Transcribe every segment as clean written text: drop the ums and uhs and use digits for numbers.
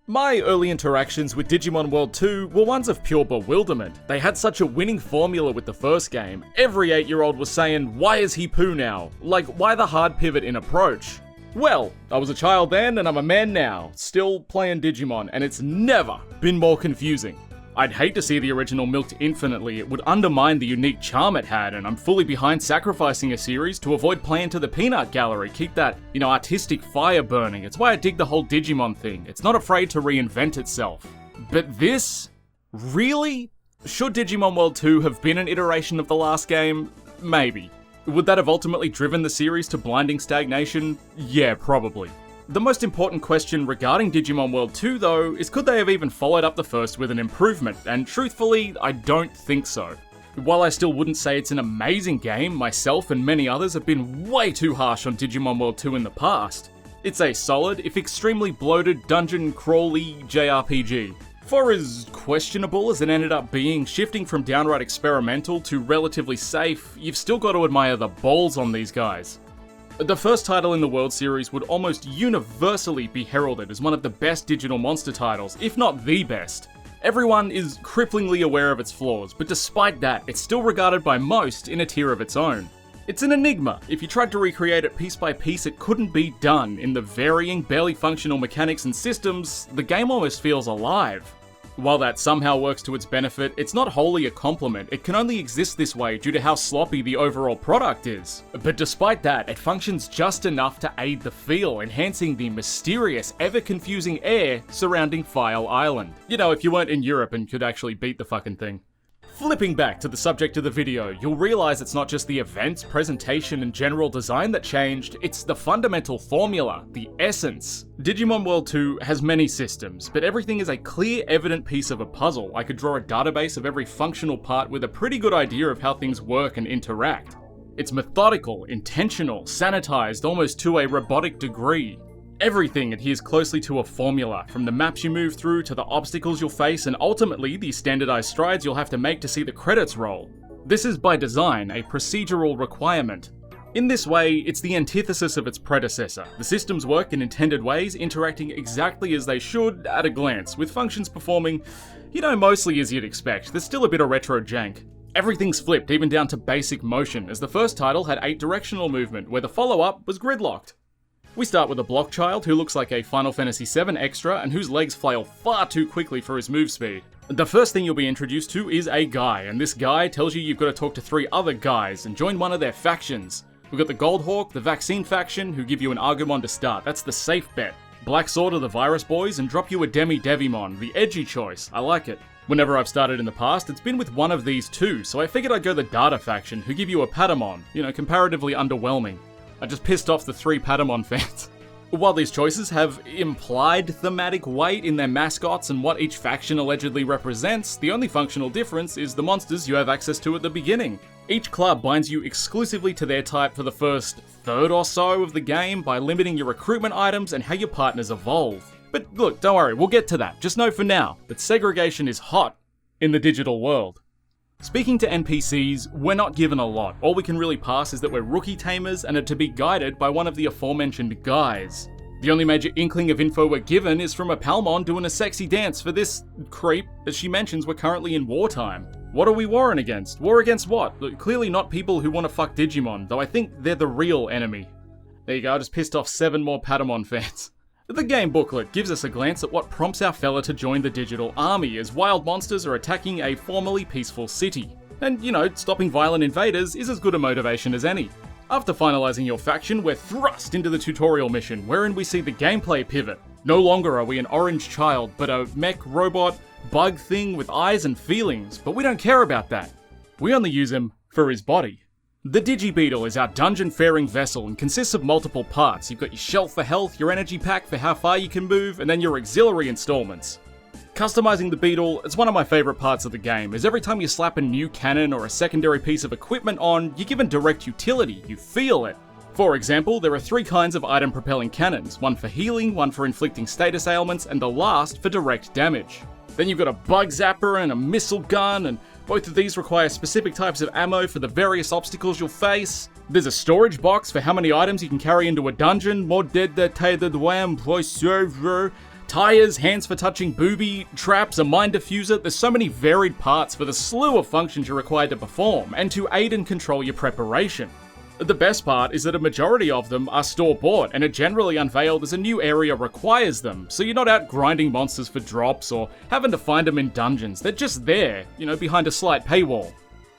My early interactions with Digimon World 2 were ones of pure bewilderment. They had such a winning formula with the first game. Every 8-year-old was saying, why is he Pooh now? Like, why the hard pivot in approach? Well, I was a child then and I'm a man now, still playing Digimon, and it's never been more confusing. I'd hate to see the original milked infinitely, it would undermine the unique charm it had, and I'm fully behind sacrificing a series to avoid playing to the peanut gallery, keep that, artistic fire burning. It's why I dig the whole Digimon thing. It's not afraid to reinvent itself. But this? Really? Should Digimon World 2 have been an iteration of the last game? Maybe. Would that have ultimately driven the series to blinding stagnation? Yeah, probably. The most important question regarding Digimon World 2 though, is could they have even followed up the first with an improvement, and truthfully, I don't think so. While I still wouldn't say it's an amazing game, myself and many others have been way too harsh on Digimon World 2 in the past. It's a solid, if extremely bloated, dungeon crawly JRPG. For as questionable as it ended up being, shifting from downright experimental to relatively safe, you've still got to admire the balls on these guys. The first title in the World series would almost universally be heralded as one of the best digital monster titles, if not the best. Everyone is cripplingly aware of its flaws, but despite that, it's still regarded by most in a tier of its own. It's an enigma. If you tried to recreate it piece by piece, it couldn't be done. In the varying, barely functional mechanics and systems, the game almost feels alive. While that somehow works to its benefit, it's not wholly a compliment. It can only exist this way due to how sloppy the overall product is. But despite that, it functions just enough to aid the feel, enhancing the mysterious, ever-confusing air surrounding File Island. If you weren't in Europe and could actually beat the fucking thing. Flipping back to the subject of the video, you'll realise it's not just the events, presentation, and general design that changed, it's the fundamental formula, the essence. Digimon World 2 has many systems, but everything is a clear, evident piece of a puzzle. I could draw a database of every functional part with a pretty good idea of how things work and interact. It's methodical, intentional, sanitized almost to a robotic degree. Everything adheres closely to a formula, from the maps you move through to the obstacles you'll face and ultimately the standardized strides you'll have to make to see the credits roll. This is by design a procedural requirement. In this way, it's the antithesis of its predecessor. The systems work in intended ways, interacting exactly as they should at a glance, with functions performing, mostly as you'd expect. There's still a bit of retro jank. Everything's flipped, even down to basic motion, as the first title had 8 directional movement, where the follow-up was gridlocked. We start with a block child who looks like a Final Fantasy VII extra and whose legs flail far too quickly for his move speed. The first thing you'll be introduced to is a guy, and this guy tells you you've got to talk to 3 other guys and join one of their factions. We've got the Goldhawk, the Vaccine faction, who give you an Agumon to start. That's the safe bet. Black Sword are the Virus Boys and drop you a Devimon, the edgy choice. I like it. Whenever I've started in the past, it's been with one of these two, so I figured I'd go the Data faction, who give you a Patamon. Comparatively underwhelming. I just pissed off the 3 Patamon fans. While these choices have implied thematic weight in their mascots and what each faction allegedly represents, the only functional difference is the monsters you have access to at the beginning. Each club binds you exclusively to their type for the first third or so of the game by limiting your recruitment items and how your partners evolve. But look, don't worry, we'll get to that. Just know for now that segregation is hot in the digital world. Speaking to NPCs, we're not given a lot. All we can really pass is that we're rookie tamers and are to be guided by one of the aforementioned guys. The only major inkling of info we're given is from a Palmon doing a sexy dance for this creep, as she mentions we're currently in wartime. What are we warring against? War against what? Clearly not people who want to fuck Digimon, though I think they're the real enemy. There you go, I just pissed off 7 more Patamon fans. The game booklet gives us a glance at what prompts our fella to join the digital army as wild monsters are attacking a formerly peaceful city. And, stopping violent invaders is as good a motivation as any. After finalizing your faction, we're thrust into the tutorial mission, wherein we see the gameplay pivot. No longer are we an orange child, but a mech robot bug thing with eyes and feelings, but we don't care about that. We only use him for his body. The Digibeetle is our dungeon-faring vessel and consists of multiple parts. You've got your shelf for health, your energy pack for how far you can move, and then your auxiliary installments. Customizing the Beetle is one of my favourite parts of the game, as every time you slap a new cannon or a secondary piece of equipment on, you're given direct utility, you feel it. For example, there are 3 kinds of item-propelling cannons, one for healing, one for inflicting status ailments, and the last for direct damage. Then you've got a bug zapper and a missile gun, and both of these require specific types of ammo for the various obstacles you'll face. There's a storage box for how many items you can carry into a dungeon, more dead that the wham server. Tires, hands for touching booby, traps, a mine diffuser. There's so many varied parts for the slew of functions you're required to perform and to aid and control your preparation. The best part is that a majority of them are store-bought and are generally unveiled as a new area requires them, so you're not out grinding monsters for drops or having to find them in dungeons. They're just there, behind a slight paywall.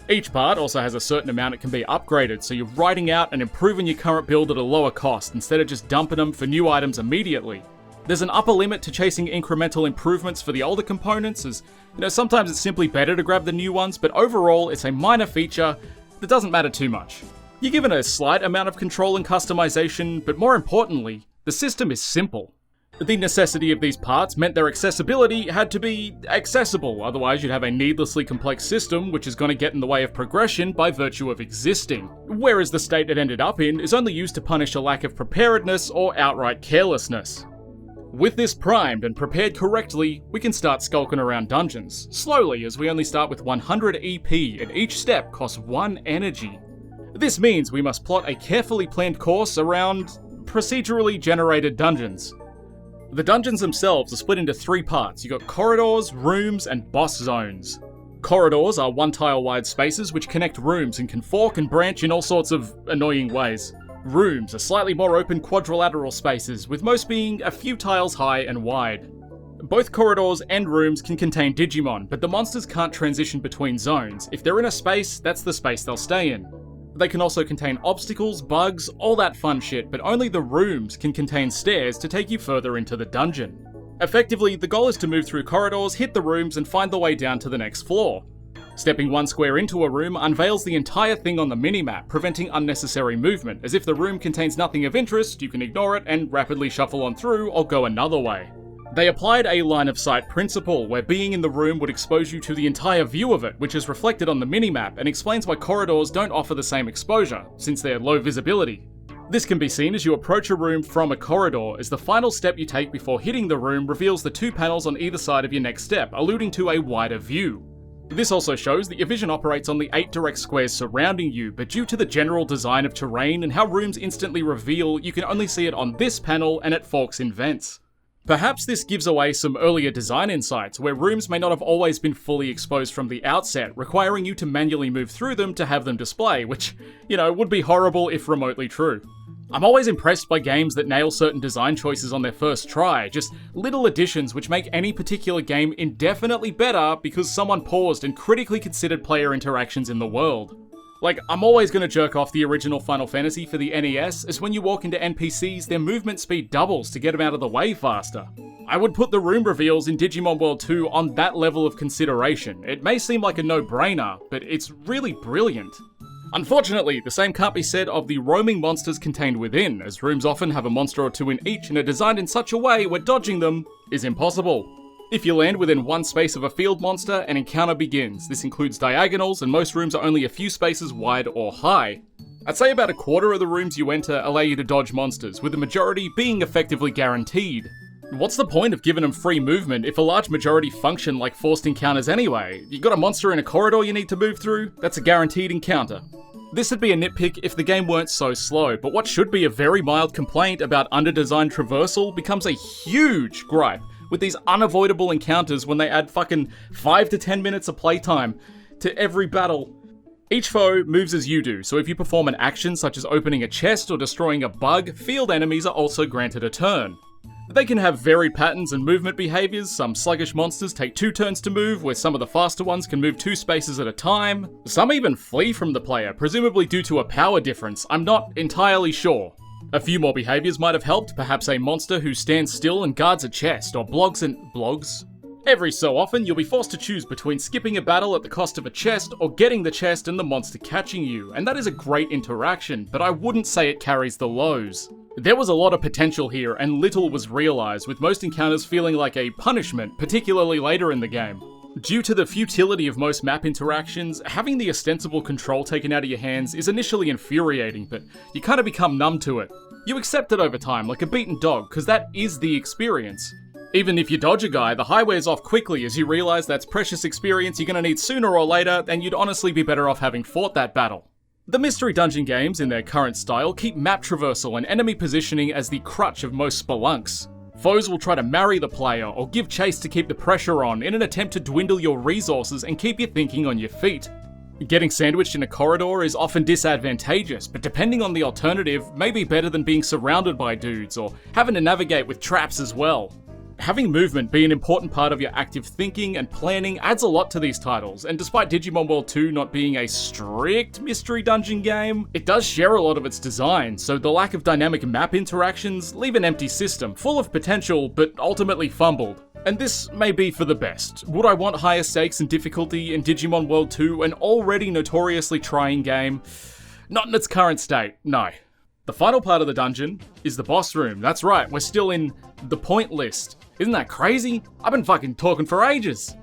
Each part also has a certain amount it can be upgraded, so you're writing out and improving your current build at a lower cost instead of just dumping them for new items immediately. There's an upper limit to chasing incremental improvements for the older components, as sometimes it's simply better to grab the new ones, but overall it's a minor feature that doesn't matter too much. You're given a slight amount of control and customization, but more importantly, the system is simple. The necessity of these parts meant their accessibility had to be accessible, otherwise you'd have a needlessly complex system which is going to get in the way of progression by virtue of existing. Whereas the state it ended up in is only used to punish a lack of preparedness or outright carelessness. With this primed and prepared correctly, we can start skulking around dungeons, slowly as we only start with 100 EP and each step costs 1 energy. This means we must plot a carefully planned course around procedurally generated dungeons. The dungeons themselves are split into 3 parts. You've got corridors, rooms, and boss zones. Corridors are 1-tile wide spaces which connect rooms and can fork and branch in all sorts of annoying ways. Rooms are slightly more open quadrilateral spaces, with most being a few tiles high and wide. Both corridors and rooms can contain Digimon, but the monsters can't transition between zones. If they're in a space, that's the space they'll stay in. They can also contain obstacles, bugs, all that fun shit, but only the rooms can contain stairs to take you further into the dungeon. Effectively, the goal is to move through corridors, hit the rooms, and find the way down to the next floor. Stepping 1 square into a room unveils the entire thing on the minimap, preventing unnecessary movement, as if the room contains nothing of interest, you can ignore it and rapidly shuffle on through or go another way. They applied a line of sight principle, where being in the room would expose you to the entire view of it, which is reflected on the minimap and explains why corridors don't offer the same exposure, since they're low visibility. This can be seen as you approach a room from a corridor, as the final step you take before hitting the room reveals the 2 panels on either side of your next step, alluding to a wider view. This also shows that your vision operates on the 8 direct squares surrounding you, but due to the general design of terrain and how rooms instantly reveal, you can only see it on this panel and it forks in vents. Perhaps this gives away some earlier design insights, where rooms may not have always been fully exposed from the outset, requiring you to manually move through them to have them display, which, would be horrible if remotely true. I'm always impressed by games that nail certain design choices on their first try, just little additions which make any particular game indefinitely better because someone paused and critically considered player interactions in the world. Like, I'm always going to jerk off the original Final Fantasy for the NES, as when you walk into NPCs, their movement speed doubles to get them out of the way faster. I would put the room reveals in Digimon World 2 on that level of consideration. It may seem like a no-brainer, but it's really brilliant. Unfortunately, the same can't be said of the roaming monsters contained within, as rooms often have a monster or 2 in each and are designed in such a way where dodging them is impossible. If you land within 1 space of a field monster, an encounter begins. This includes diagonals, and most rooms are only a few spaces wide or high. I'd say about a quarter of the rooms you enter allow you to dodge monsters, with the majority being effectively guaranteed. What's the point of giving them free movement if a large majority function like forced encounters anyway? You got a monster in a corridor you need to move through? That's a guaranteed encounter. This would be a nitpick if the game weren't so slow, but what should be a very mild complaint about under-designed traversal becomes a huge gripe with these unavoidable encounters when they add fucking 5 to 10 minutes of playtime to every battle. Each foe moves as you do, so if you perform an action such as opening a chest or destroying a bug, field enemies are also granted a turn. They can have varied patterns and movement behaviours. Some sluggish monsters take 2 turns to move, where some of the faster ones can move 2 spaces at a time. Some even flee from the player, presumably due to a power difference. I'm not entirely sure. A few more behaviours might have helped, perhaps a monster who stands still and guards a chest, or blogs. Every so often, you'll be forced to choose between skipping a battle at the cost of a chest, or getting the chest and the monster catching you, and that is a great interaction, but I wouldn't say it carries the lows. There was a lot of potential here, and little was realised, with most encounters feeling like a punishment, particularly later in the game. Due to the futility of most map interactions, having the ostensible control taken out of your hands is initially infuriating, but you kind of become numb to it. You accept it over time, like a beaten dog, because that is the experience. Even if you dodge a guy, the high wears off quickly as you realise that's precious experience you're going to need sooner or later, and you'd honestly be better off having fought that battle. The Mystery Dungeon games, in their current style, keep map traversal and enemy positioning as the crutch of most spelunks. Foes will try to marry the player or give chase to keep the pressure on in an attempt to dwindle your resources and keep you thinking on your feet. Getting sandwiched in a corridor is often disadvantageous, but depending on the alternative, may be better than being surrounded by dudes or having to navigate with traps as well. Having movement be an important part of your active thinking and planning adds a lot to these titles, and despite Digimon World 2 not being a strict mystery dungeon game, it does share a lot of its design, so the lack of dynamic map interactions leave an empty system, full of potential, but ultimately fumbled. And this may be for the best. Would I want higher stakes and difficulty in Digimon World 2, an already notoriously trying game? Not in its current state, no. The final part of the dungeon is the boss room. That's right, we're still in the point list. Isn't that crazy? I've been fucking talking for ages.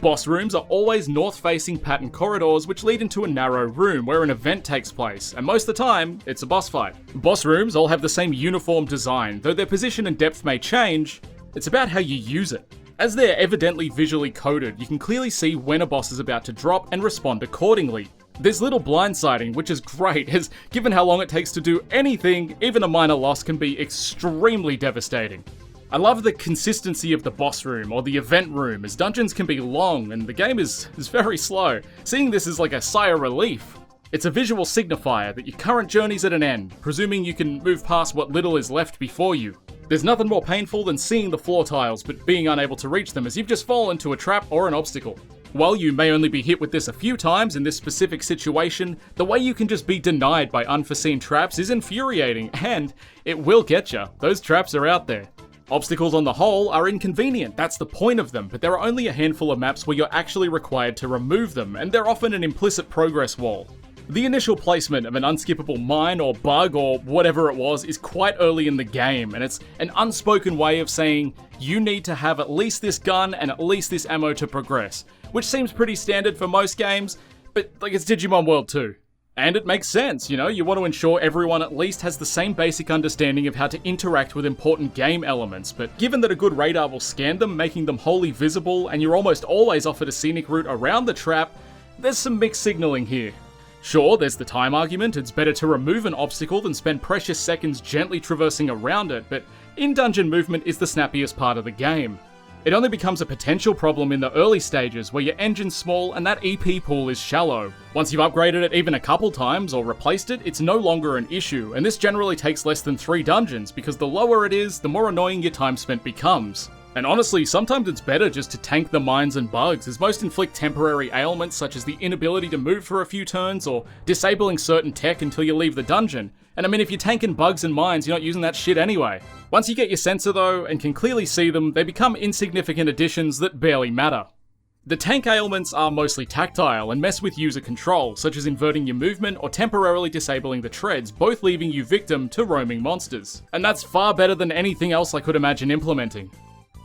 Boss rooms are always north-facing pattern corridors which lead into a narrow room where an event takes place, and most of the time, it's a boss fight. Boss rooms all have the same uniform design, though their position and depth may change, it's about how you use it. As they're evidently visually coded, you can clearly see when a boss is about to drop and respond accordingly. There's little blindsiding, which is great, as given how long it takes to do anything, even a minor loss can be extremely devastating. I love the consistency of the boss room or the event room, as dungeons can be long and the game is very slow. Seeing this is like a sigh of relief. It's a visual signifier that your current journey's at an end, presuming you can move past what little is left before you. There's nothing more painful than seeing the floor tiles but being unable to reach them as you've just fallen into a trap or an obstacle. While you may only be hit with this a few times in this specific situation, the way you can just be denied by unforeseen traps is infuriating, and it will get you. Those traps are out there. Obstacles on the whole are inconvenient, that's the point of them, but there are only a handful of maps where you're actually required to remove them, and they're often an implicit progress wall. The initial placement of an unskippable mine or bug or whatever it was is quite early in the game, and it's an unspoken way of saying you need to have at least this gun and at least this ammo to progress, which seems pretty standard for most games, but like it's Digimon World 2. And it makes sense, you know, you want to ensure everyone at least has the same basic understanding of how to interact with important game elements, but given that a good radar will scan them, making them wholly visible, and you're almost always offered a scenic route around the trap, there's some mixed signaling here. Sure, there's the time argument, it's better to remove an obstacle than spend precious seconds gently traversing around it, but in-dungeon movement is the snappiest part of the game. It only becomes a potential problem in the early stages where your engine's small and that EP pool is shallow. Once you've upgraded it even a couple times or replaced it, it's no longer an issue, and this generally takes less than 3 dungeons because the lower it is, the more annoying your time spent becomes. And honestly, sometimes it's better just to tank the mines and bugs, as most inflict temporary ailments such as the inability to move for a few turns or disabling certain tech until you leave the dungeon. And I mean, if you're tanking bugs and mines, you're not using that shit anyway. Once you get your sensor though, and can clearly see them, they become insignificant additions that barely matter. The tank ailments are mostly tactile and mess with user control, such as inverting your movement or temporarily disabling the treads, both leaving you victim to roaming monsters. And that's far better than anything else I could imagine implementing.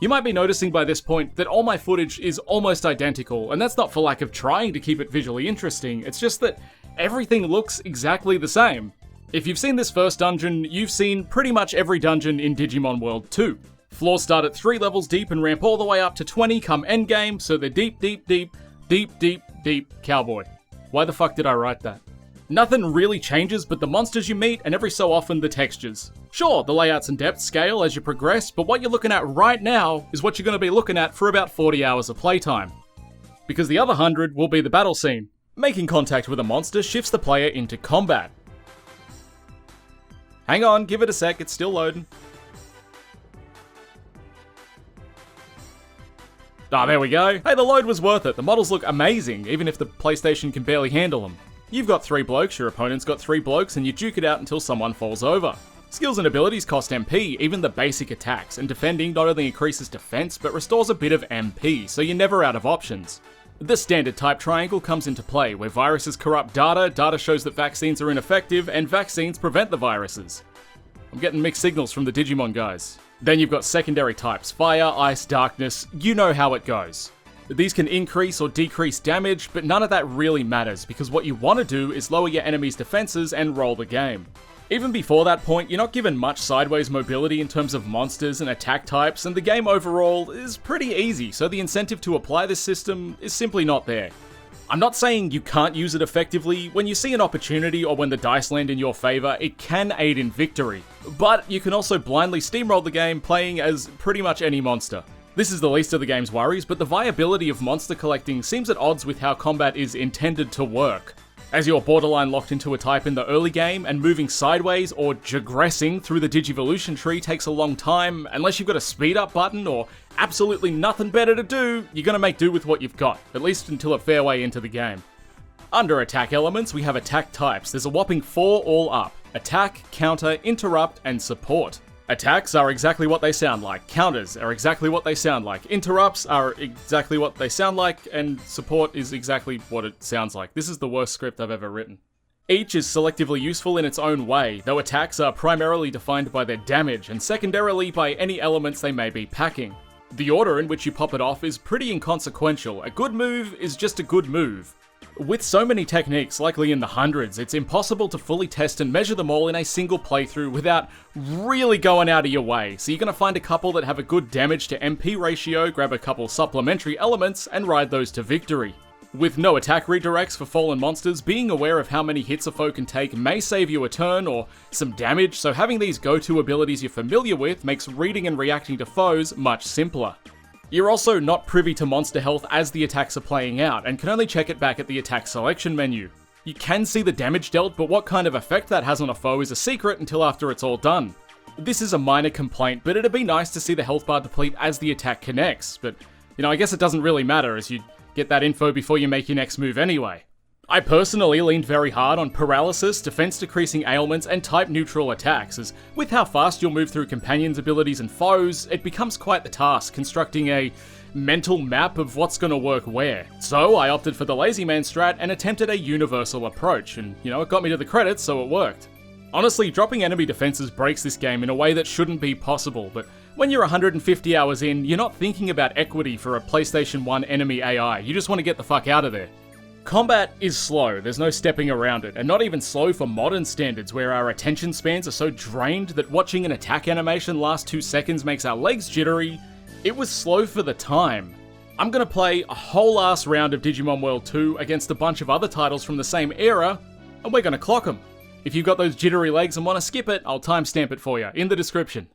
You might be noticing by this point that all my footage is almost identical, and that's not for lack of trying to keep it visually interesting, it's just that everything looks exactly the same. If you've seen this first dungeon, you've seen pretty much every dungeon in Digimon World 2. Floors start at 3 levels deep and ramp all the way up to 20 come endgame, so they're deep, deep, deep, deep, deep, deep cowboy. Why the fuck did I write that? Nothing really changes but the monsters you meet and every so often the textures. Sure, the layouts and depth scale as you progress, but what you're looking at right now is what you're going to be looking at for about 40 hours of playtime. Because the other 100 will be the battle scene. Making contact with a monster shifts the player into combat. Hang on, give it a sec, it's still loading. Ah, there we go. Hey, the load was worth it. The models look amazing, even if the PlayStation can barely handle them. You've got 3 blokes, your opponent's got 3 blokes, and you duke it out until someone falls over. Skills and abilities cost MP, even the basic attacks, and defending not only increases defense, but restores a bit of MP, so you're never out of options. The standard type triangle comes into play, where viruses corrupt data shows that vaccines are ineffective, and vaccines prevent the viruses. I'm getting mixed signals from the Digimon guys. Then you've got secondary types, fire, ice, darkness, you know how it goes. These can increase or decrease damage, but none of that really matters, because what you want to do is lower your enemy's defenses and roll the game. Even before that point, you're not given much sideways mobility in terms of monsters and attack types, and the game overall is pretty easy, so the incentive to apply this system is simply not there. I'm not saying you can't use it effectively. When you see an opportunity or when the dice land in your favor, it can aid in victory. But you can also blindly steamroll the game playing as pretty much any monster. This is the least of the game's worries, but the viability of monster collecting seems at odds with how combat is intended to work. As you're borderline locked into a type in the early game, and moving sideways or digressing through the Digivolution tree takes a long time, unless you've got a speed up button or absolutely nothing better to do, you're gonna make do with what you've got, at least until a fair way into the game. Under attack elements, we have attack types. There's a whopping 4 all up: attack, counter, interrupt, and support. Attacks are exactly what they sound like, counters are exactly what they sound like, interrupts are exactly what they sound like, and support is exactly what it sounds like. This is the worst script I've ever written. Each is selectively useful in its own way, though attacks are primarily defined by their damage, and secondarily by any elements they may be packing. The order in which you pop it off is pretty inconsequential. A good move is just a good move. With so many techniques, likely in the hundreds, it's impossible to fully test and measure them all in a single playthrough without really going out of your way, so you're going to find a couple that have a good damage to MP ratio, grab a couple supplementary elements, and ride those to victory. With no attack redirects for fallen monsters, being aware of how many hits a foe can take may save you a turn or some damage, so having these go-to abilities you're familiar with makes reading and reacting to foes much simpler. You're also not privy to monster health as the attacks are playing out, and can only check it back at the attack selection menu. You can see the damage dealt, but what kind of effect that has on a foe is a secret until after it's all done. This is a minor complaint, but it'd be nice to see the health bar deplete as the attack connects, but I guess it doesn't really matter as you get that info before you make your next move anyway. I personally leaned very hard on paralysis, defense decreasing ailments, and type neutral attacks, as with how fast you'll move through companions' abilities and foes, it becomes quite the task constructing a mental map of what's gonna work where. So I opted for the lazy man strat and attempted a universal approach, and it got me to the credits, so it worked. Honestly, dropping enemy defenses breaks this game in a way that shouldn't be possible, but when you're 150 hours in, you're not thinking about equity for a PlayStation 1 enemy AI, you just want to get the fuck out of there. Combat is slow, there's no stepping around it, and not even slow for modern standards where our attention spans are so drained that watching an attack animation last 2 seconds makes our legs jittery. It was slow for the time. I'm gonna play a whole ass round of Digimon World 2 against a bunch of other titles from the same era, and we're gonna clock them. If you've got those jittery legs and want to skip it, I'll timestamp it for you in the description.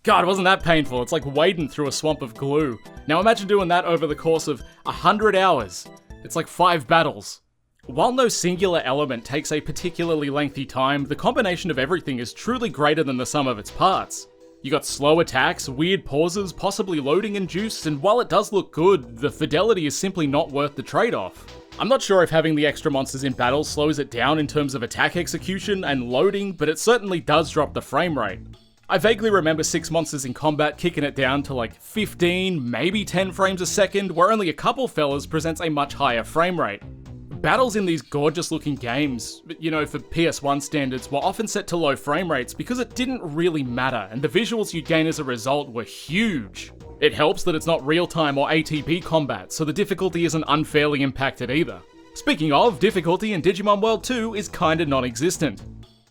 God, wasn't that painful? It's like wading through a swamp of glue. Now imagine doing that over the course of 100 hours. It's like 5 battles. While no singular element takes a particularly lengthy time, the combination of everything is truly greater than the sum of its parts. You got slow attacks, weird pauses, possibly loading induced, and while it does look good, the fidelity is simply not worth the trade-off. I'm not sure if having the extra monsters in battle slows it down in terms of attack execution and loading, but it certainly does drop the frame rate. I vaguely remember 6 monsters in combat kicking it down to like 15, maybe 10 frames a second, where only a couple fellas presents a much higher frame rate. Battles in these gorgeous looking games, you know, for PS1 standards, were often set to low frame rates because it didn't really matter, and the visuals you'd gain as a result were huge. It helps that it's not real-time or ATB combat, so the difficulty isn't unfairly impacted either. Speaking of, difficulty in Digimon World 2 is kinda non-existent.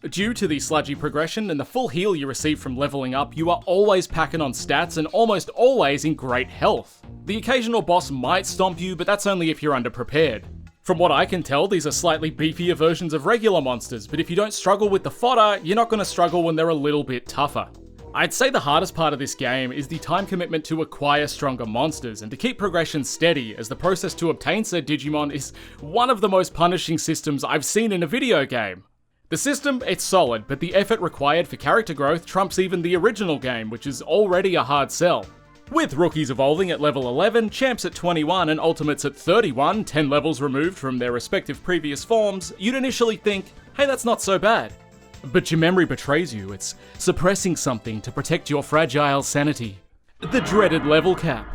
Due to the sludgy progression and the full heal you receive from leveling up, you are always packing on stats and almost always in great health. The occasional boss might stomp you, but that's only if you're underprepared. From what I can tell, these are slightly beefier versions of regular monsters, but if you don't struggle with the fodder, you're not going to struggle when they're a little bit tougher. I'd say the hardest part of this game is the time commitment to acquire stronger monsters and to keep progression steady, as the process to obtain said Digimon is one of the most punishing systems I've seen in a video game. The system, it's solid, but the effort required for character growth trumps even the original game, which is already a hard sell. With rookies evolving at level 11, champs at 21 and ultimates at 31, 10 levels removed from their respective previous forms, you'd initially think, hey, that's not so bad. But your memory betrays you, it's suppressing something to protect your fragile sanity. The dreaded level cap.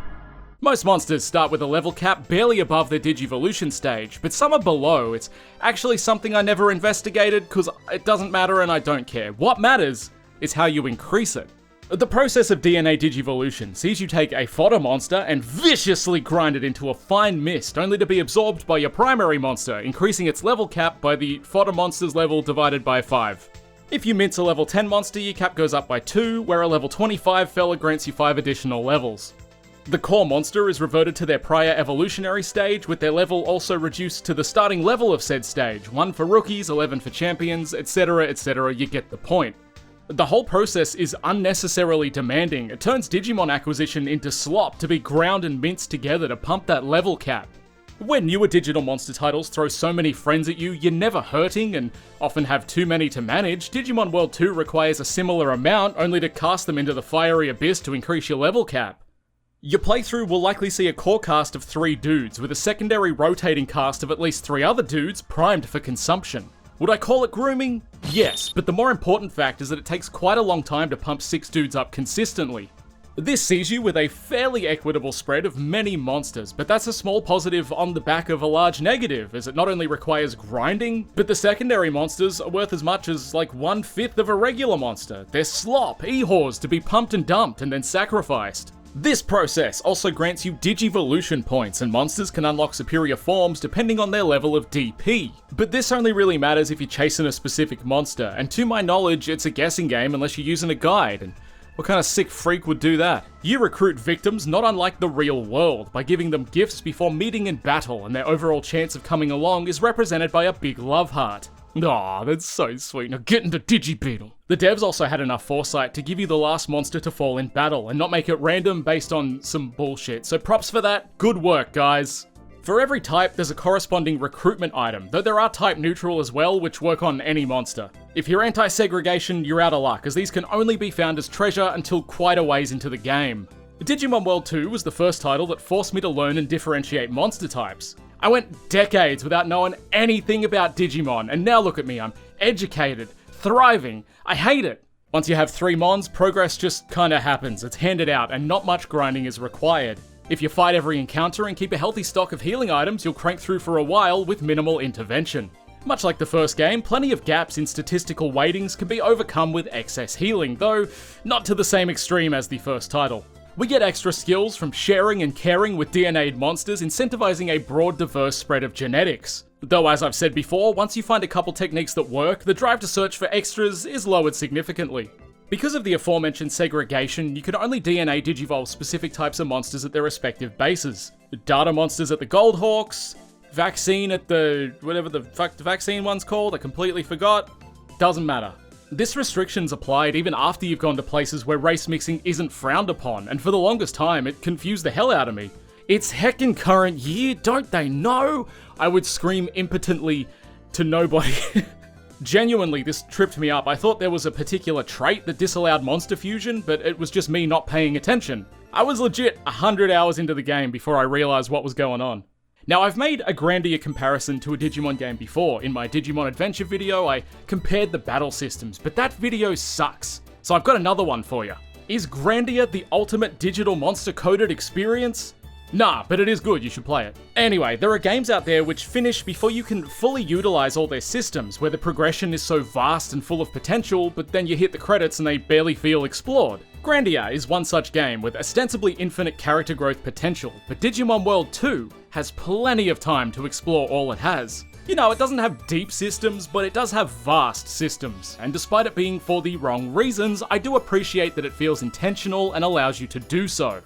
Most monsters start with a level cap barely above their Digivolution stage, but some are below. It's actually something I never investigated, cause it doesn't matter and I don't care. What matters is how you increase it. The process of DNA Digivolution sees you take a fodder monster and viciously grind it into a fine mist, only to be absorbed by your primary monster, increasing its level cap by the fodder monster's level divided by 5. If you mince a level 10 monster, your cap goes up by 2, where a level 25 fella grants you 5 additional levels. The core monster is reverted to their prior evolutionary stage, with their level also reduced to the starting level of said stage, 1 for rookies, 11 for champions, etc, you get the point. The whole process is unnecessarily demanding. It turns Digimon acquisition into slop to be ground and minced together to pump that level cap. When newer digital monster titles throw so many friends at you, you're never hurting and often have too many to manage, Digimon World 2 requires a similar amount only to cast them into the fiery abyss to increase your level cap. Your playthrough will likely see a core cast of 3 dudes, with a secondary rotating cast of at least 3 other dudes primed for consumption. Would I call it grooming? Yes, but the more important fact is that it takes quite a long time to pump 6 dudes up consistently. This sees you with a fairly equitable spread of many monsters, but that's a small positive on the back of a large negative, as it not only requires grinding, but the secondary monsters are worth as much as like 1/5 of a regular monster. They're slop, e-whores to be pumped and dumped and then sacrificed. This process also grants you Digivolution points, and monsters can unlock superior forms depending on their level of DP. But this only really matters if you're chasing a specific monster, and to my knowledge, it's a guessing game unless you're using a guide, and what kind of sick freak would do that? You recruit victims not unlike the real world, by giving them gifts before meeting in battle, and their overall chance of coming along is represented by a big love heart. Aw, that's so sweet. Now get into Digibeetle. The devs also had enough foresight to give you the last monster to fall in battle and not make it random based on some bullshit, so props for that. Good work, guys. For every type, there's a corresponding recruitment item, though there are type neutral as well, which work on any monster. If you're anti-segregation, you're out of luck, as these can only be found as treasure until quite a ways into the game. Digimon World 2 was the first title that forced me to learn and differentiate monster types. I went decades without knowing anything about Digimon, and now look at me, I'm educated, thriving, I hate it. Once you have 3 mons, progress just kinda happens, it's handed out, and not much grinding is required. If you fight every encounter and keep a healthy stock of healing items, you'll crank through for a while with minimal intervention. Much like the first game, plenty of gaps in statistical weightings can be overcome with excess healing, though not to the same extreme as the first title. We get extra skills from sharing and caring with DNA'd monsters, incentivizing a broad, diverse spread of genetics. Though, as I've said before, once you find a couple techniques that work, the drive to search for extras is lowered significantly. Because of the aforementioned segregation, you can only DNA Digivolve specific types of monsters at their respective bases. Data monsters at the Goldhawks, Vaccine at the... whatever the fuck the vaccine one's called, I completely forgot. Doesn't matter. This restriction's applied even after you've gone to places where race mixing isn't frowned upon, and for the longest time, it confused the hell out of me. It's heckin' current year, don't they know? I would scream impotently to nobody. Genuinely, this tripped me up. I thought there was a particular trait that disallowed monster fusion, but it was just me not paying attention. I was legit 100 hours into the game before I realized what was going on. Now, I've made a Grandia comparison to a Digimon game before. In my Digimon Adventure video, I compared the battle systems, but that video sucks. So I've got another one for you. Is Grandia the ultimate digital monster-coded experience? Nah, but it is good, you should play it. Anyway, there are games out there which finish before you can fully utilize all their systems, where the progression is so vast and full of potential, but then you hit the credits and they barely feel explored. Grandia is one such game with ostensibly infinite character growth potential, but Digimon World 2 has plenty of time to explore all it has. You know, it doesn't have deep systems, but it does have vast systems, and despite it being for the wrong reasons, I do appreciate that it feels intentional and allows you to do so.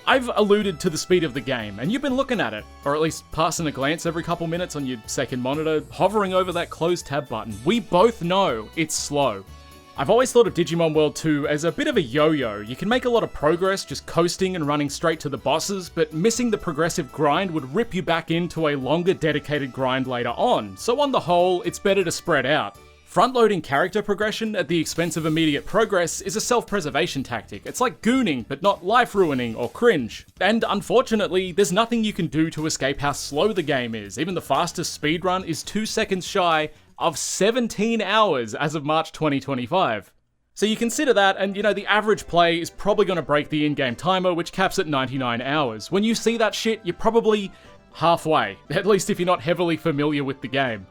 I've alluded to the speed of the game, and you've been looking at it, or at least passing a glance every couple minutes on your second monitor, hovering over that closed tab button. We both know it's slow. I've always thought of Digimon World 2 as a bit of a yo-yo. You can make a lot of progress just coasting and running straight to the bosses, but missing the progressive grind would rip you back into a longer dedicated grind later on, so on the whole, it's better to spread out. Front-loading character progression at the expense of immediate progress is a self-preservation tactic. It's like gooning, but not life-ruining or cringe. And unfortunately, there's nothing you can do to escape how slow the game is. Even the fastest speedrun is 2 seconds shy of 17 hours as of March 2025. So you consider that, and you know, the average play is probably going to break the in-game timer, which caps at 99 hours. When you see that shit, you're probably halfway, at least if you're not heavily familiar with the game.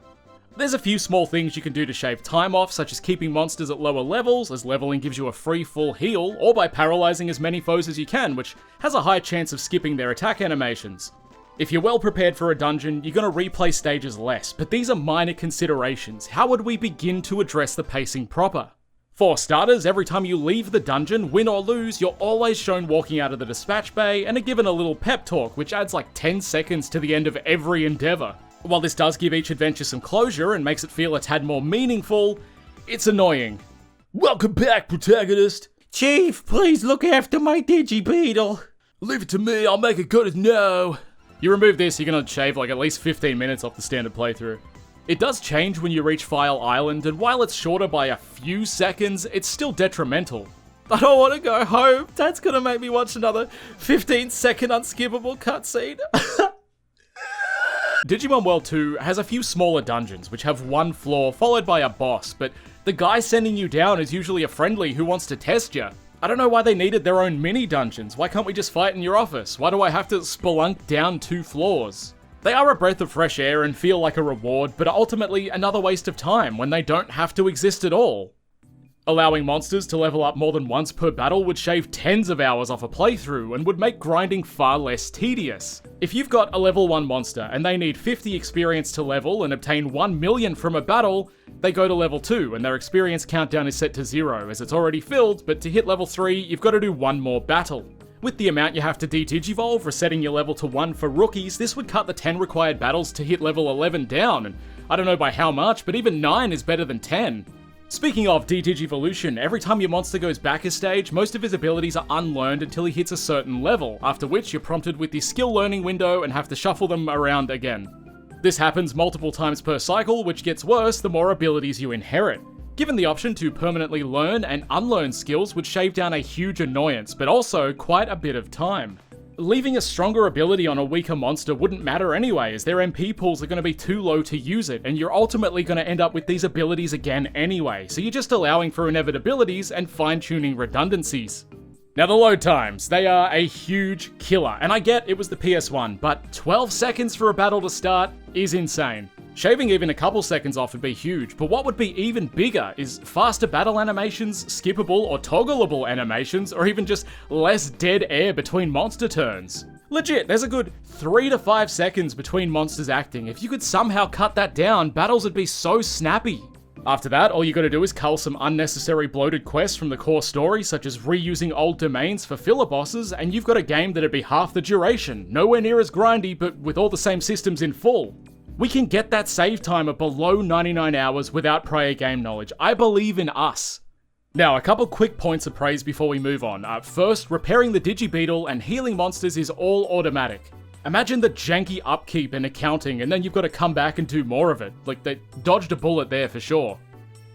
There's a few small things you can do to shave time off, such as keeping monsters at lower levels, as leveling gives you a free full heal, or by paralyzing as many foes as you can, which has a high chance of skipping their attack animations. If you're well prepared for a dungeon, you're going to replay stages less, but these are minor considerations. How would we begin to address the pacing proper? For starters, every time you leave the dungeon, win or lose, you're always shown walking out of the dispatch bay and are given a little pep talk, which adds like 10 seconds to the end of every endeavor. While this does give each adventure some closure and makes it feel a tad more meaningful, it's annoying. Welcome back, protagonist! Chief, please look after my Digibeetle. Leave it to me, I'll make it good as no. You remove this, you're gonna shave like at least 15 minutes off the standard playthrough. It does change when you reach File Island, and while it's shorter by a few seconds, it's still detrimental. I don't want to go home. Dad's gonna make me watch another 15-second unskippable cutscene. Digimon World 2 has a few smaller dungeons, which have one floor followed by a boss, but the guy sending you down is usually a friendly who wants to test you. I don't know why they needed their own mini-dungeons. Why can't we just fight in your office? Why do I have to spelunk down 2 floors? They are a breath of fresh air and feel like a reward, but are ultimately another waste of time when they don't have to exist at all. Allowing monsters to level up more than once per battle would shave tens of hours off a playthrough and would make grinding far less tedious. If you've got a level 1 monster and they need 50 experience to level and obtain 1 million from a battle, they go to level 2 and their experience countdown is set to 0 as it's already filled, but to hit level 3 you've got to do 1 more battle. With the amount you have to de-digivolve, resetting your level to 1 for rookies, this would cut the 10 required battles to hit level 11 down, and I don't know by how much, but even 9 is better than 10. Speaking of de-digivolution, every time your monster goes back a stage, most of his abilities are unlearned until he hits a certain level, after which you're prompted with the skill learning window and have to shuffle them around again. This happens multiple times per cycle, which gets worse the more abilities you inherit. Given the option to permanently learn and unlearn skills would shave down a huge annoyance, but also quite a bit of time. Leaving a stronger ability on a weaker monster wouldn't matter anyway, as their MP pools are going to be too low to use it, and you're ultimately going to end up with these abilities again anyway, so you're just allowing for inevitabilities and fine-tuning redundancies. Now the load times, they are a huge killer, and I get it was the PS1, but 12 seconds for a battle to start is insane. Shaving even a couple seconds off would be huge, but what would be even bigger is faster battle animations, skippable or toggleable animations, or even just less dead air between monster turns. Legit, there's a good 3 to 5 seconds between monsters acting. If you could somehow cut that down, battles would be so snappy. After that, all you gotta do is cull some unnecessary bloated quests from the core story, such as reusing old domains for filler bosses, and you've got a game that'd be half the duration, nowhere near as grindy, but with all the same systems in full. We can get that save timer below 99 hours without prior game knowledge. I believe in us. Now, a couple quick points of praise before we move on. First, repairing the Digibeetle and healing monsters is all automatic. Imagine the janky upkeep and accounting, and then you've got to come back and do more of it. Like, they dodged a bullet there for sure.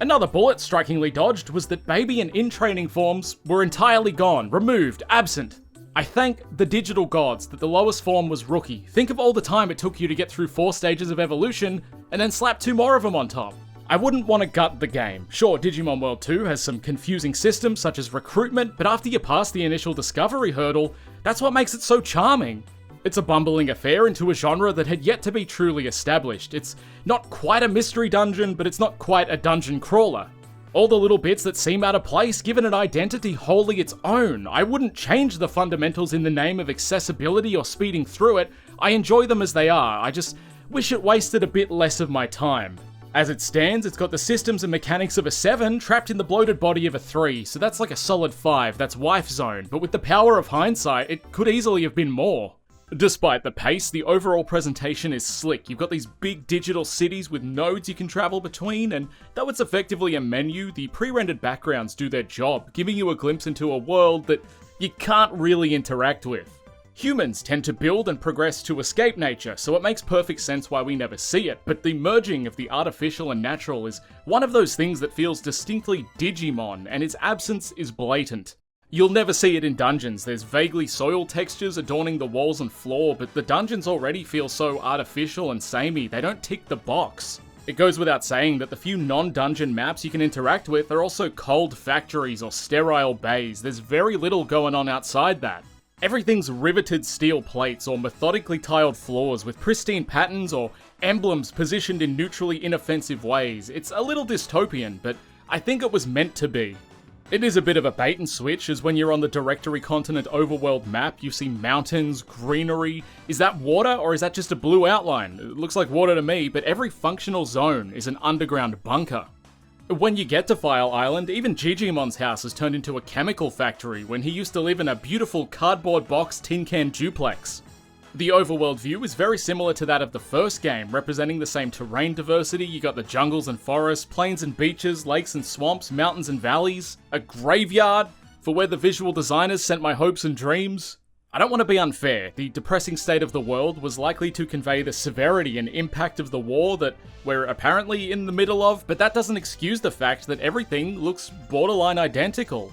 Another bullet strikingly dodged was that baby and in-training forms were entirely gone, removed, absent. I thank the digital gods that the lowest form was Rookie. Think of all the time it took you to get through 4 stages of evolution, and then slap 2 more of them on top. I wouldn't want to gut the game. Sure, Digimon World 2 has some confusing systems such as recruitment, but after you pass the initial discovery hurdle, that's what makes it so charming. It's a bumbling affair into a genre that had yet to be truly established. It's not quite a mystery dungeon, but it's not quite a dungeon crawler. All the little bits that seem out of place give it an identity wholly its own. I wouldn't change the fundamentals in the name of accessibility or speeding through it. I enjoy them as they are. I just wish it wasted a bit less of my time. As it stands, it's got the systems and mechanics of a 7 trapped in the bloated body of a 3, so that's like a solid 5, that's wife zone, but with the power of hindsight, it could easily have been more. Despite the pace, the overall presentation is slick. You've got these big digital cities with nodes you can travel between, and though it's effectively a menu, the pre-rendered backgrounds do their job, giving you a glimpse into a world that you can't really interact with. Humans tend to build and progress to escape nature, so it makes perfect sense why we never see it, but the merging of the artificial and natural is one of those things that feels distinctly Digimon, and its absence is blatant. You'll never see it in dungeons. There's vaguely soil textures adorning the walls and floor, but the dungeons already feel so artificial and samey, they don't tick the box. It goes without saying that the few non-dungeon maps you can interact with are also cold factories or sterile bays. There's very little going on outside that. Everything's riveted steel plates or methodically tiled floors with pristine patterns or emblems positioned in neutrally inoffensive ways. It's a little dystopian, but I think it was meant to be. It is a bit of a bait and switch, as when you're on the Directory Continent overworld map, you see mountains, greenery. Is that water, or is that just a blue outline? It looks like water to me, but every functional zone is an underground bunker. When you get to File Island, even Gigimon's house has turned into a chemical factory when he used to live in a beautiful cardboard box tin can duplex. The overworld view is very similar to that of the first game, representing the same terrain diversity. You got the jungles and forests, plains and beaches, lakes and swamps, mountains and valleys, a graveyard for where the visual designers sent my hopes and dreams. I don't want to be unfair. The depressing state of the world was likely to convey the severity and impact of the war that we're apparently in the middle of, but that doesn't excuse the fact that everything looks borderline identical.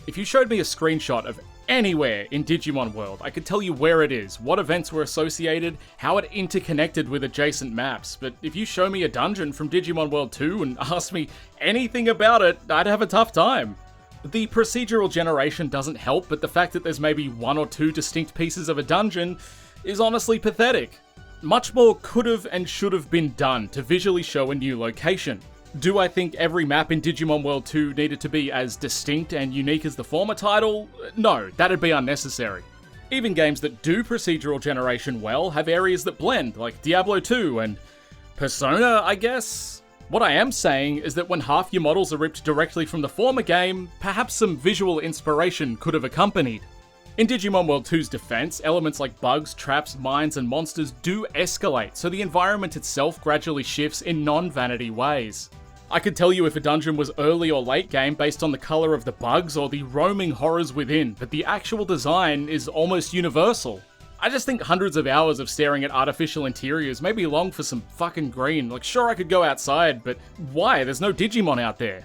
If you showed me a screenshot of anywhere in Digimon World, I could tell you where it is, what events were associated, how it interconnected with adjacent maps, but if you show me a dungeon from Digimon World 2 and ask me anything about it, I'd have a tough time. The procedural generation doesn't help, but the fact that there's maybe 1 or 2 distinct pieces of a dungeon is honestly pathetic. Much more could have and should have been done to visually show a new location. Do I think every map in Digimon World 2 needed to be as distinct and unique as the former title? No, that'd be unnecessary. Even games that do procedural generation well have areas that blend, like Diablo 2 and Persona, I guess? What I am saying is that when half your models are ripped directly from the former game, perhaps some visual inspiration could have accompanied. In Digimon World 2's defense, elements like bugs, traps, mines, and monsters do escalate, so the environment itself gradually shifts in non-vanity ways. I could tell you if a dungeon was early or late game based on the color of the bugs or the roaming horrors within, but the actual design is almost universal. I just think hundreds of hours of staring at artificial interiors may be long for some fucking green. Like, sure, I could go outside, but why? There's no Digimon out there.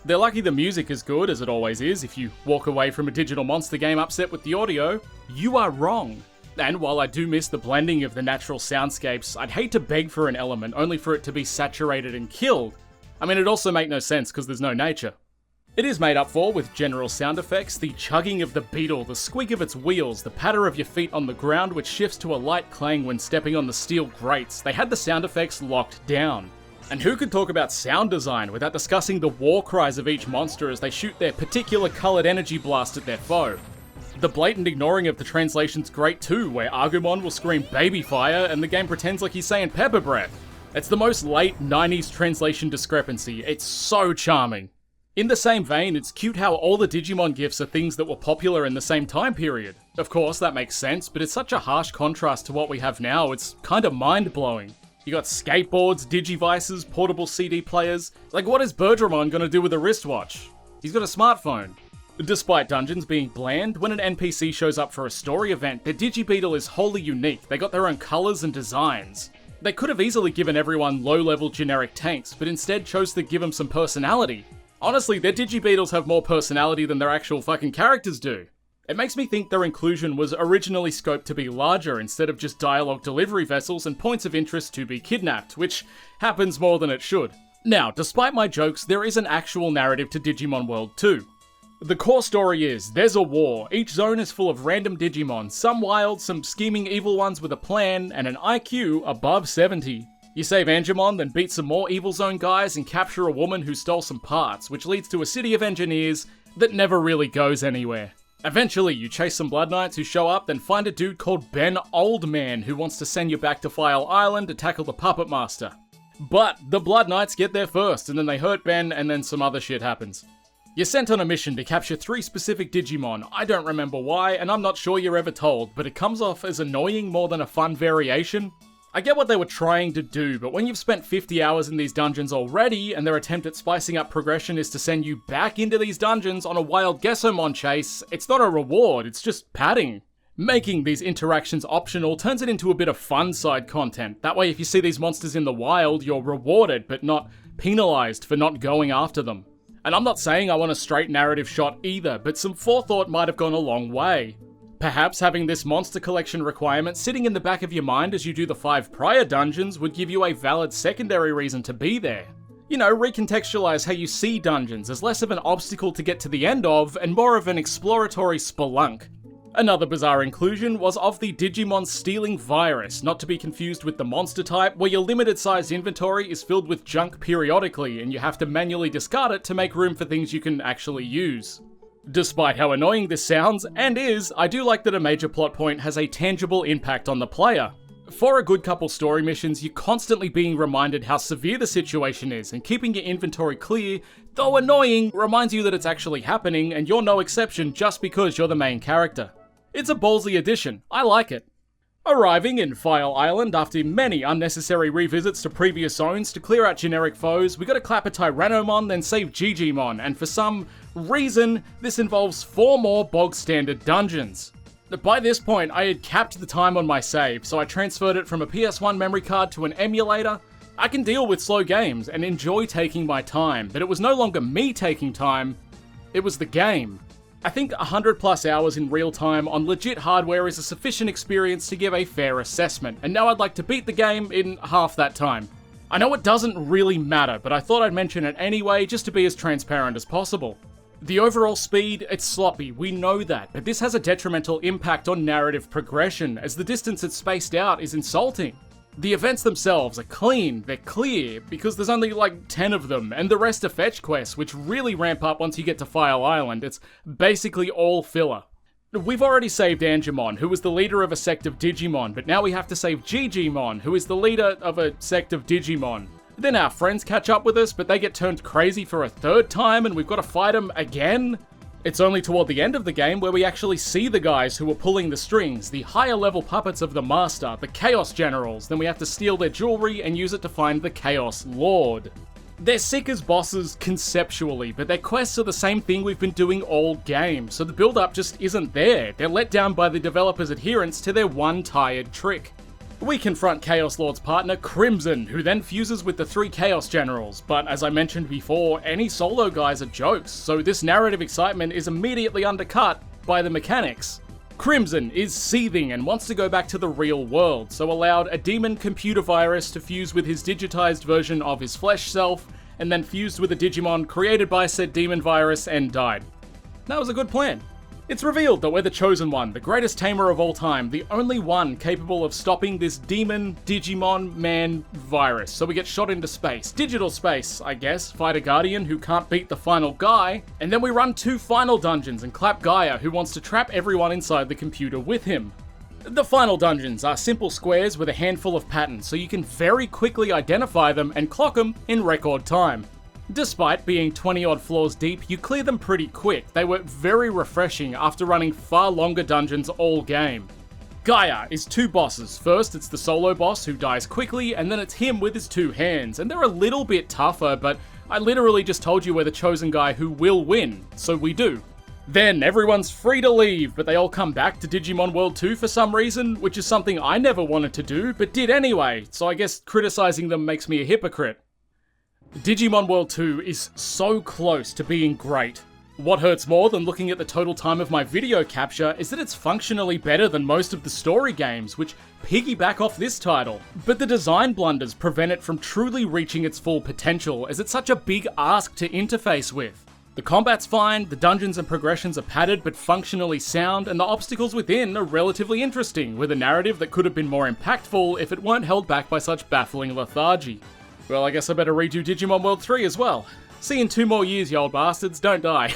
They're lucky the music is good, as it always is. If you walk away from a digital monster game upset with the audio, you are wrong. And while I do miss the blending of the natural soundscapes, I'd hate to beg for an element only for it to be saturated and killed. I mean, it'd also make no sense because there's no nature. It is made up for with general sound effects, the chugging of the beetle, the squeak of its wheels, the patter of your feet on the ground which shifts to a light clang when stepping on the steel grates. They had the sound effects locked down. And who could talk about sound design without discussing the war cries of each monster as they shoot their particular coloured energy blast at their foe? The blatant ignoring of the translation's great too, where Agumon will scream baby fire and the game pretends like he's saying pepper breath. It's the most late 90s translation discrepancy. It's so charming. In the same vein, it's cute how all the Digimon gifs are things that were popular in the same time period. Of course, that makes sense, but it's such a harsh contrast to what we have now, it's kinda mind-blowing. You got skateboards, digivices, portable CD players. Like, what is Birdramon gonna do with a wristwatch? He's got a smartphone. Despite dungeons being bland, when an NPC shows up for a story event, their Digibeetle is wholly unique. They got their own colours and designs. They could have easily given everyone low-level generic tanks, but instead chose to give them some personality. Honestly, their Digibeetles have more personality than their actual fucking characters do. It makes me think their inclusion was originally scoped to be larger instead of just dialogue delivery vessels and points of interest to be kidnapped, which happens more than it should. Now, despite my jokes, there is an actual narrative to Digimon World 2. The core story is, there's a war, each zone is full of random Digimon, some wild, some scheming evil ones with a plan, and an IQ above 70. You save Angemon, then beat some more evil zone guys and capture a woman who stole some parts, which leads to a city of engineers that never really goes anywhere. Eventually, you chase some Blood Knights who show up, then find a dude called Ben Oldman who wants to send you back to File Island to tackle the Puppet Master. But the Blood Knights get there first, and then they hurt Ben, and then some other shit happens. You're sent on a mission to capture 3 specific Digimon. I don't remember why, and I'm not sure you're ever told, but it comes off as annoying more than a fun variation. I get what they were trying to do, but when you've spent 50 hours in these dungeons already, and their attempt at spicing up progression is to send you back into these dungeons on a wild Gessomon chase, it's not a reward, it's just padding. Making these interactions optional turns it into a bit of fun side content. That way if you see these monsters in the wild, you're rewarded, but not penalized for not going after them. And I'm not saying I want a straight narrative shot either, but some forethought might have gone a long way. Perhaps having this monster collection requirement sitting in the back of your mind as you do the 5 prior dungeons would give you a valid secondary reason to be there. You know, recontextualize how you see dungeons as less of an obstacle to get to the end of, and more of an exploratory spelunk. Another bizarre inclusion was of the Digimon stealing virus, not to be confused with the monster type, where your limited sized inventory is filled with junk periodically and you have to manually discard it to make room for things you can actually use. Despite how annoying this sounds, and is, I do like that a major plot point has a tangible impact on the player. For a good couple story missions, you're constantly being reminded how severe the situation is, and keeping your inventory clear, though annoying, reminds you that it's actually happening and you're no exception just because you're the main character. It's a ballsy addition, I like it. Arriving in File Island after many unnecessary revisits to previous zones to clear out generic foes, we gotta clap a Tyrannomon then save Gigimon, and for some reason, this involves 4 more bog standard dungeons. By this point, I had capped the time on my save, so I transferred it from a PS1 memory card to an emulator. I can deal with slow games and enjoy taking my time, but it was no longer me taking time, it was the game. I think 100 plus hours in real time on legit hardware is a sufficient experience to give a fair assessment, and now I'd like to beat the game in half that time. I know it doesn't really matter, but I thought I'd mention it anyway just to be as transparent as possible. The overall speed, it's sloppy, we know that, but this has a detrimental impact on narrative progression, as the distance it's spaced out is insulting. The events themselves are clean, they're clear, because there's only like 10 of them, and the rest are fetch quests, which really ramp up once you get to File Island. It's basically all filler. We've already saved Angemon, who was the leader of a sect of Digimon, but now we have to save Gigimon, who is the leader of a sect of Digimon. Then our friends catch up with us, but they get turned crazy for a 3rd time, and we've got to fight them again? It's only toward the end of the game where we actually see the guys who were pulling the strings, the higher level puppets of the Master, the Chaos Generals, then we have to steal their jewelry and use it to find the Chaos Lord. They're sick as bosses conceptually, but their quests are the same thing we've been doing all game, so the build-up just isn't there. They're let down by the developers' adherence to their one tired trick. We confront Chaos Lord's partner, Crimson, who then fuses with the 3 Chaos Generals, but as I mentioned before, any solo guys are jokes, so this narrative excitement is immediately undercut by the mechanics. Crimson is seething and wants to go back to the real world, so allowed a demon computer virus to fuse with his digitized version of his flesh self, and then fused with a Digimon created by said demon virus and died. That was a good plan. It's revealed that we're the Chosen One, the greatest tamer of all time, the only one capable of stopping this demon Digimon man virus. So we get shot into space, digital space, I guess, fight a Guardian who can't beat the final guy, and then we run 2 final dungeons and clap Gaia, who wants to trap everyone inside the computer with him. The final dungeons are simple squares with a handful of patterns, so you can very quickly identify them and clock them in record time. Despite being 20 odd floors deep, you clear them pretty quick. They were very refreshing after running far longer dungeons all game. Gaia is 2 bosses. First, it's the solo boss who dies quickly, and then it's him with his 2 hands, and they're a little bit tougher, but I literally just told you we're the chosen guy who will win, so we do. Then everyone's free to leave, but they all come back to Digimon World 2 for some reason, which is something I never wanted to do, but did anyway, so I guess criticizing them makes me a hypocrite. Digimon World 2 is so close to being great. What hurts more than looking at the total time of my video capture is that it's functionally better than most of the story games, which piggyback off this title. But the design blunders prevent it from truly reaching its full potential, as it's such a big ask to interface with. The combat's fine, the dungeons and progressions are padded but functionally sound, and the obstacles within are relatively interesting, with a narrative that could have been more impactful if it weren't held back by such baffling lethargy. Well, I guess I better redo Digimon World 3 as well. See you in 2 more years, you old bastards. Don't die.